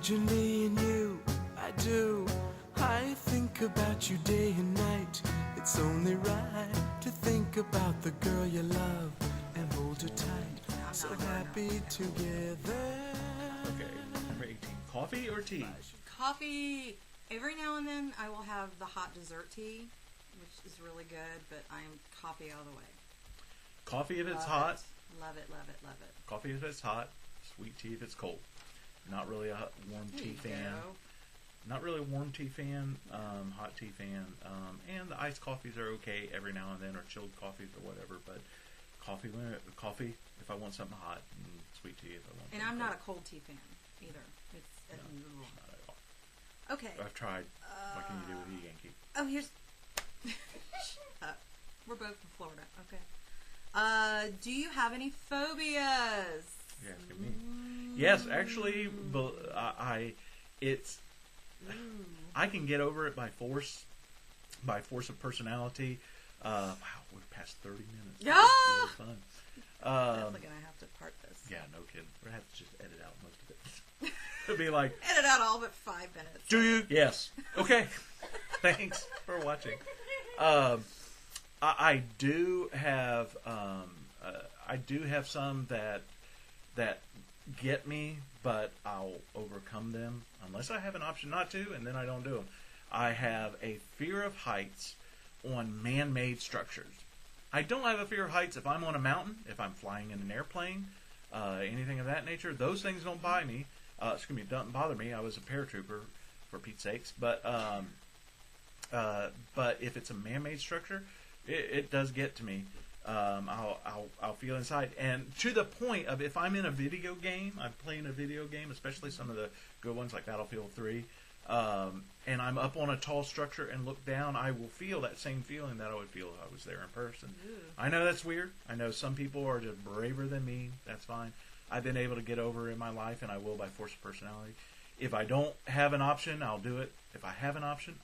imagine me and you, I do. I think about you day and night. It's only right to think about the girl you love and hold her tight. So happy together. Okay, number 18. Coffee or tea? Coffee. Every now and then I will have the hot dessert tea, which is really good, but I'm coffee all the way. Coffee if it's Love hot. it. Love it, love it, love it. Coffee if it's hot. Sweet tea if it's cold. Not really a warm There tea you fan. go. Not really a warm tea fan. Hot tea fan. And the iced coffees are okay every now and then, or chilled coffees or whatever. But coffee if I want something hot, and sweet tea if I want. And I'm not a cold tea fan either. It's Not at all. okay. I've tried. What can you do with a Yankee? Oh, here's. Shut up. We're both from Florida. Okay. Do you have any phobias? You're asking me. Yes, actually, I can get over it by force of personality. Wow, we're past 30 minutes. Yeah. Really fun. Definitely gonna have to part this. Yeah, no kidding. We're gonna have to just edit out most of it. It'll be like, Edit out all but 5 minutes. do you? Yes. Okay. Thanks for watching. I do have some that get me, but I'll overcome them unless I have an option not to, and then I don't do them. I have a fear of heights on man-made structures. I don't have a fear of heights if I'm on a mountain, if I'm flying in an airplane, anything of that nature. Those things don't bother me. Don't bother me. I was a paratrooper, for Pete's sakes. But if it's a man-made structure, it does get to me. I'll feel inside, and to the point of if I'm in a video game, I'm playing a video game, especially some of the good ones like Battlefield 3, and I'm up on a tall structure and look down, I will feel that same feeling that I would feel if I was there in person. Ooh. I know that's weird. I know some people are just braver than me. That's fine. I've been able to get over it in my life, and I will by force of personality. If I don't have an option, I'll do it. If I have an option,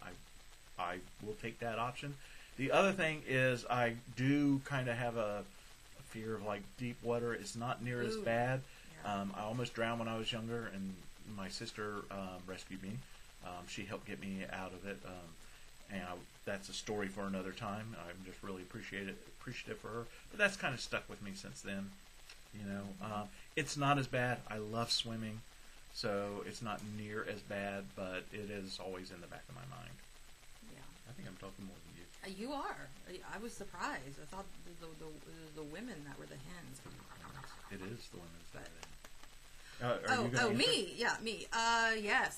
I will take that option. The other thing is I do kind of have a fear of like deep water. It's not near as bad. Yeah. I almost drowned when I was younger, and my sister rescued me. She helped get me out of it, that's a story for another time. I'm just really appreciative for her. But that's kind of stuck with me since then. You know, it's not as bad. I love swimming, so it's not near as bad, but it is always in the back of my mind. Yeah. I think I'm talking more than you. You are. I was surprised. I thought the women that were the hens. It is the women's But- me? Yeah, me. Yes.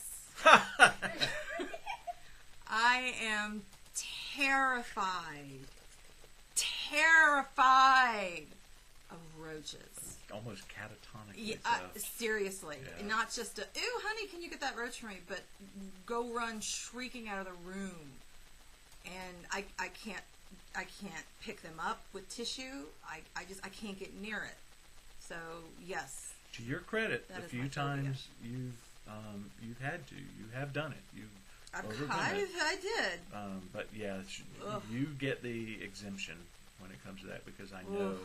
I am terrified of roaches. Almost catatonic. Yeah, seriously. Yeah. And not just ooh, honey, can you get that roach for me? But go run shrieking out of the room. And I can't pick them up with tissue. I can't get near it. So yes. To your credit, That the is few my phobia. times you've had to, you have done it. You've overcome it. I did. But yeah, Ugh. you get the exemption when it comes to that because I know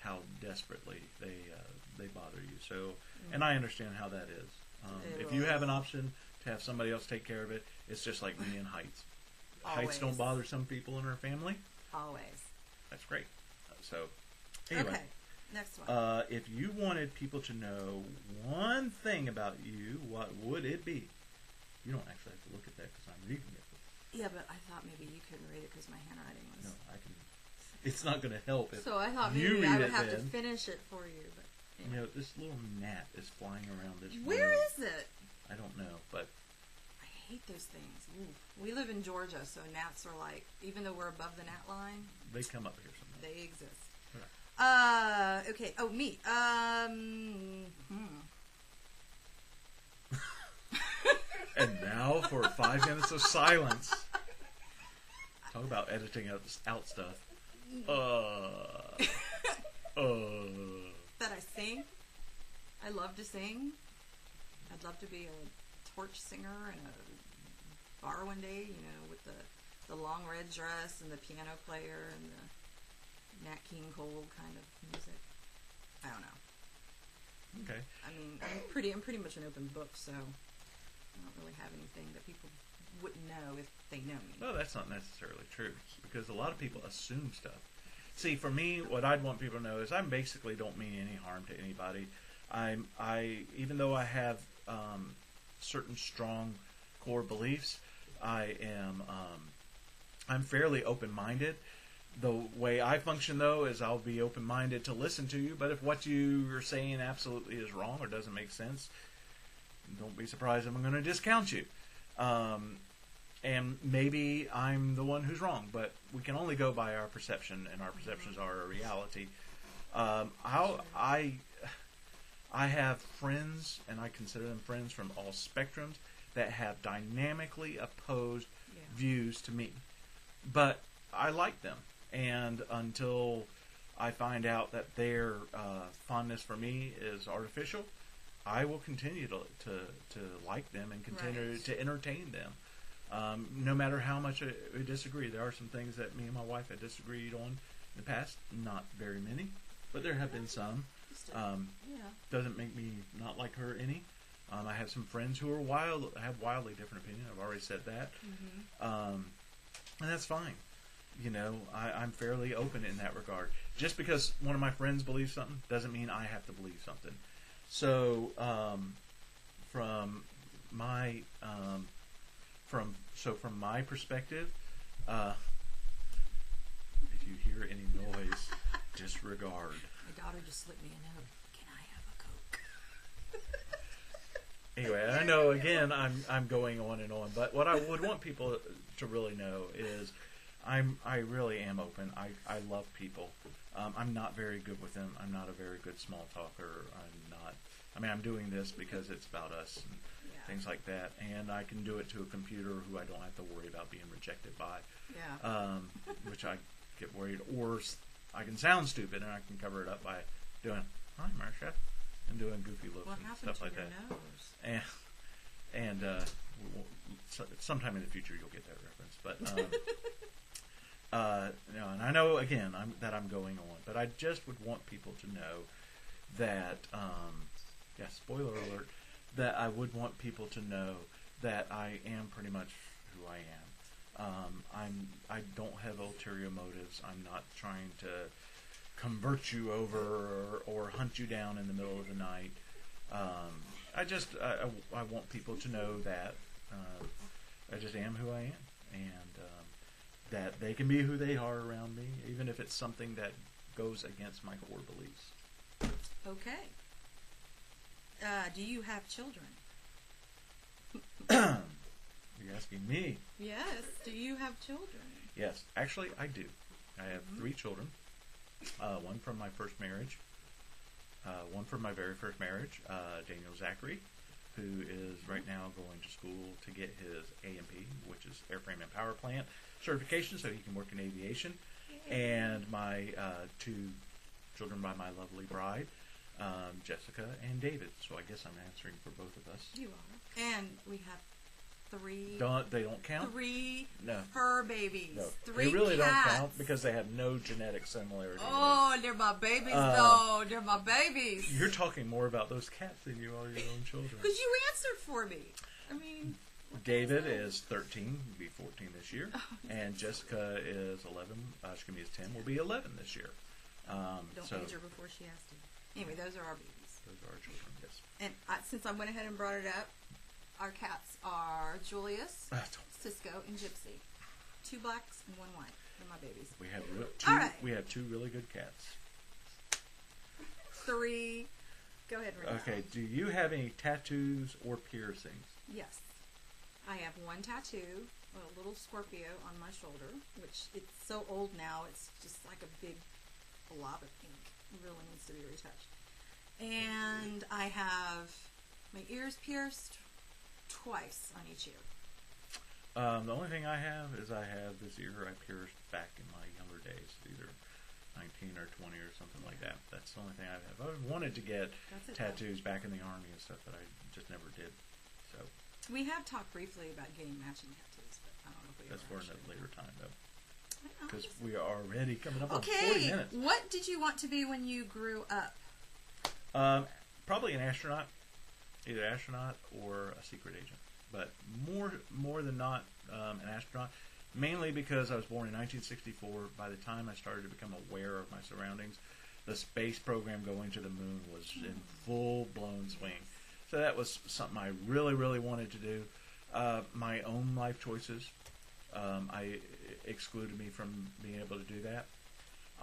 how desperately they bother you. So, and I understand how that is. If you have an option to have somebody else take care of it, it's just like me and heights. Heights don't Always. bother some people in our family. Always. That's great. So, anyway. Okay. Next one. If you wanted people to know one thing about you, what would it be? You don't actually have to look at that because I'm reading it. Yeah, but I thought maybe you couldn't read it because my handwriting was. No, I can. It's not going to help if So I thought you maybe read I would it have to then. finish it for you. But You know, this little gnat is flying around this where room. is it? I don't know, but I hate those things. Ooh. We live in Georgia, so gnats are like, even though we're above the gnat line, they come up here sometimes. they exist. Right. Okay. Oh, me. And now for 5 minutes of silence. Talk about editing out stuff. That I sing. I love to sing. I'd love to be a torch singer in a bar one day, you know, with the long red dress and the piano player and the Nat King Cole kind of music. I don't know. Okay. I mean, I'm pretty much an open book, so I don't really have anything that people wouldn't know if they know me. No, that's not necessarily true, because a lot of people assume stuff. See, for me, what I'd want people to know is I basically don't mean any harm to anybody. Even though I have certain strong core beliefs, I'm fairly open-minded. The way I function, though, is I'll be open-minded to listen to you, but if what you are saying absolutely is wrong or doesn't make sense, don't be surprised if I'm going to discount you. And maybe I'm the one who's wrong, but we can only go by our perception, and our perceptions are a reality. I have friends, and I consider them friends from all spectrums, that have dynamically opposed views to me. But I like them, and until I find out that their fondness for me is artificial, I will continue to like them and continue to entertain them. No matter how much we disagree. There are some things that me and my wife have disagreed on in the past. Not very many, but there have been some. Doesn't make me not like her any. I have some friends who have wildly different opinion. I've already said that. And that's fine. You know, I'm fairly open in that regard. Just because one of my friends believes something doesn't mean I have to believe something. So, from my perspective, if you hear any noise, disregard. My daughter just slipped me a note. Can I have a Coke? Anyway, I know again I'm going on and on, but what I would want people to really know is I really am open. I love people. I'm not very good with them. I'm not a very good small talker. I'm doing this because it's about us and things like that, and I can do it to a computer who I don't have to worry about being rejected by. Which I get worried, or I can sound stupid and I can cover it up by doing "Hi, Marcia," and doing goofy looks and stuff like that. Nose? And sometime in the future you'll get that reference, but and I know again that I'm going on, but I just would want people to know that spoiler alert, that I would want people to know that I am pretty much who I am. I don't have ulterior motives. I'm not trying to convert you over or hunt you down in the middle of the night. I want people to know that I just am who I am, and that they can be who they are around me, even if it's something that goes against my core beliefs. Okay. Do you have children? You're asking me? Yes. Do you have children? Yes. Actually, I do. I have 3 children. One from my first marriage. One from my very first marriage, Daniel Zachary, who is right now going to school to get his A&P, which is Airframe and Power Plant certification, so he can work in aviation. And my 2 children by my lovely bride, Jessica and David. So I guess I'm answering for both of us. You are. And we have 3. They don't count? 3 No. fur babies. No. 3 they really cats. don't count because they have no genetic similarity. Oh, they're my babies, though. They're my babies. You're talking more about those cats than you are your own children. Because you answered for me. I mean... David is 13, will be 14 this year. And Jessica is is 10, will be 11 this year. Don't age her before she has to. Anyway, those are our babies. Those are our children, yes. And since I went ahead and brought it up, our cats are Julius, Cisco, and Gypsy. 2 blacks and 1 white. They're my babies. We have All right. We have 2 really good cats. 3. Go ahead, Renee. Okay. Do you have any tattoos or piercings? Yes. I have 1 tattoo, a little Scorpio on my shoulder, which it's so old now, it's just like a big blob of ink. It really needs to be retouched. And I have my ears pierced twice on each ear. The only thing I have is I have this ear I pierced back in my younger days, either 19 or 20 or something like that. That's the only thing I have. I wanted to get tattoos back in the Army and stuff, but I just never did. So we have talked briefly about getting matching tattoos, but I don't know if we that's ever for a later time, though. Because actually... we are already coming up on 40 minutes. What did you want to be when you grew up? Probably an astronaut. Either astronaut or a secret agent. but more than not an astronaut. Mainly because I was born in 1964. By the time I started to become aware of my surroundings, the space program going to the moon was in full-blown swing. So that was something I really, really wanted to do. My own life choices I excluded me from being able to do that.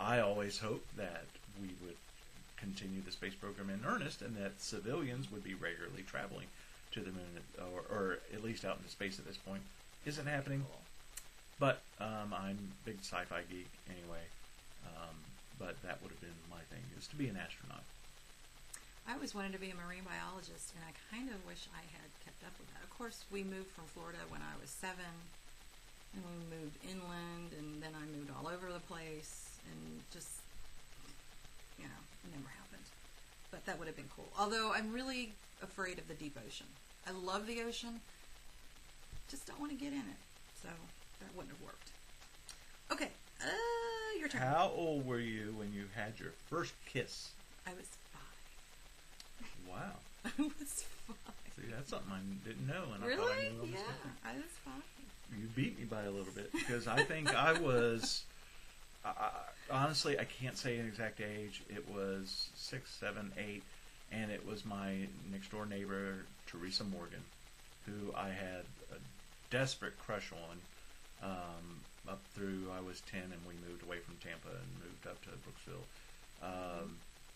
I always hoped that we would continue the space program in earnest and that civilians would be regularly traveling to the moon or at least out into space at this point. Isn't happening. Cool. But I'm a big sci-fi geek anyway. But that would have been my thing, is to be an astronaut. I always wanted to be a marine biologist, and I kind of wish I had kept up with that. Of course, we moved from Florida when I was 7, and we moved inland, and then I moved all over the place, and just, it never happened. But that would have been cool. Although I'm really afraid of the deep ocean. I love the ocean, just don't want to get in it. So that wouldn't have worked. Okay, your turn. How old were you when you had your first kiss? I was 5. Wow. I was 5. See, that's something I didn't know, and Really? I thought I knew. Yeah, I was 5. You beat me by a little bit, because I think I was... honestly, I can't say an exact age. It was 6, 7, 8, and it was my next-door neighbor, Teresa Morgan, who I had a desperate crush on up through I was 10, and we moved away from Tampa and moved up to Brooksville.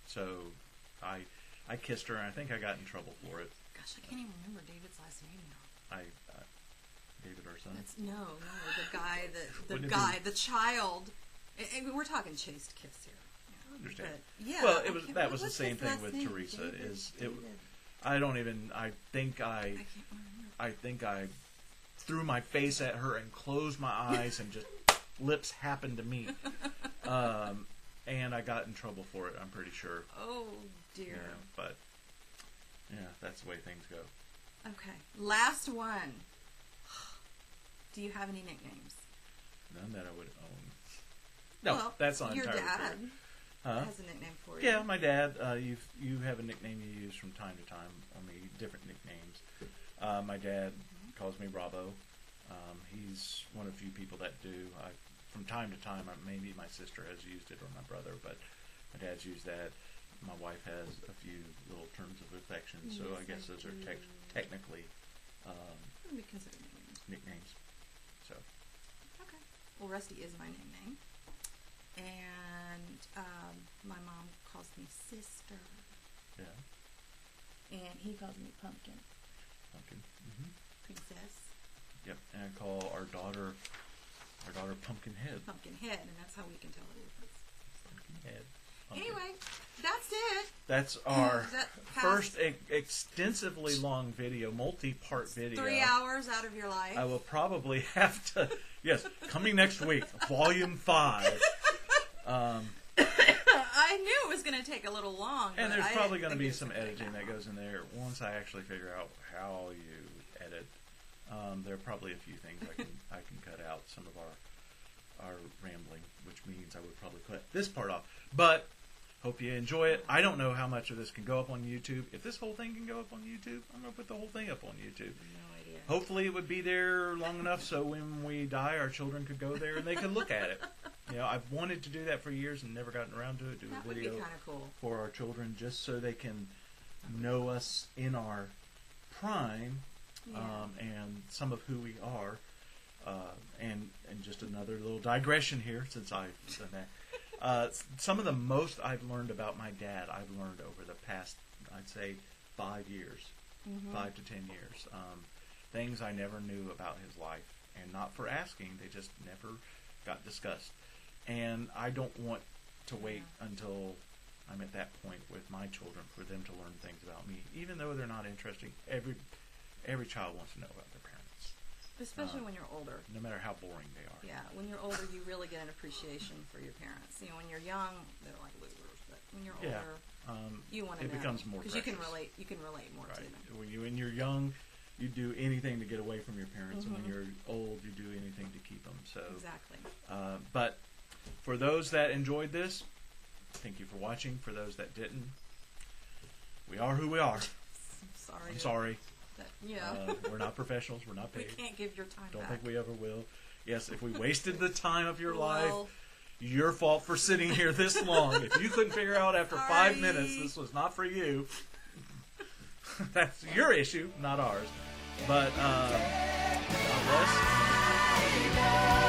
So I kissed her, and I think I got in trouble for it. Gosh, I can't even remember David's last name now. David, our son. That's the guy What did the child. And we're talking chaste kiss here. I understand. But, yeah. Well, that was the what's same his thing last with name? Teresa. David. I don't even. I think I can't remember. I think I threw my face at her and closed my eyes and just lips happened to meet. And I got in trouble for it, I'm pretty sure. Oh, dear. Yeah, but, that's the way things go. Okay. Last one. Do you have any nicknames? None that I would own. No, well, that's not your entirely dad true. Huh? has a nickname for you. Yeah, my dad. You have a nickname you use from time to time on me, different nicknames. My dad calls me Bravo. He's one of the few people that do. From time to time, maybe my sister has used it or my brother, but my dad's used that. My wife has a few little terms of affection, so Yes, I guess I those are do. technically What would we consider nicknames? nicknames. So Okay. Well, Rusty is my nickname. And my mom calls me sister. yeah, And he calls me pumpkin. pumpkin. Princess. Yep, and I call our daughter Pumpkinhead. Pumpkinhead, and that's how we can tell the difference. Pumpkinhead. Pumpkin. Anyway, that's it. That's our Does that pass? first extensively long video, multi-part video. 3 hours out of your life. I will probably have to. Yes, coming next week, Volume 5. I knew it was going to take a little long. And but there's I probably didn't going to think be it was some gonna take editing that long. goes in there once I actually figure out how you edit. There are probably a few things I can cut out. Some of our rambling, which means I would probably cut this part off. But hope you enjoy it. I don't know how much of this can go up on YouTube. If this whole thing can go up on YouTube, I'm going to put the whole thing up on YouTube. No idea. Hopefully it would be there long enough so when we die, our children could go there and they could look at it. I've wanted to do that for years and never gotten around to it. Do That a would be video kind of cool. for our children just so they can know us in our prime Yeah. and some of who we are. And just another little digression here since I've done that. Some of the most I've learned about my dad, I've learned over the past, I'd say, 5 years, 5 to 10 years. Things I never knew about his life, and not for asking, they just never got discussed. And I don't want to wait until I'm at that point with my children for them to learn things about me, even though they're not interesting. Every child wants to know about their parents, Especially when you're older. no matter how boring they are. Yeah, when you're older, you really get an appreciation for your parents. When you're young, they're like losers. But when you're Yeah. older, you want to know. It becomes more because you can precious. relate. You can relate more to Right. them. When you're young, you do anything to get away from your parents, and when you're old, you do anything to keep them. So, Exactly. but for those that enjoyed this, thank you for watching. For those that didn't, we are who we are. I'm sorry. I'm sorry. We're not professionals. We're not We paid. can't give your time Don't back. think we ever will. Yes, if we wasted the time of your Well, life, your fault for sitting here this long. If you couldn't figure out after 5 Sorry. minutes this was not for you, that's your issue, not ours. But God bless.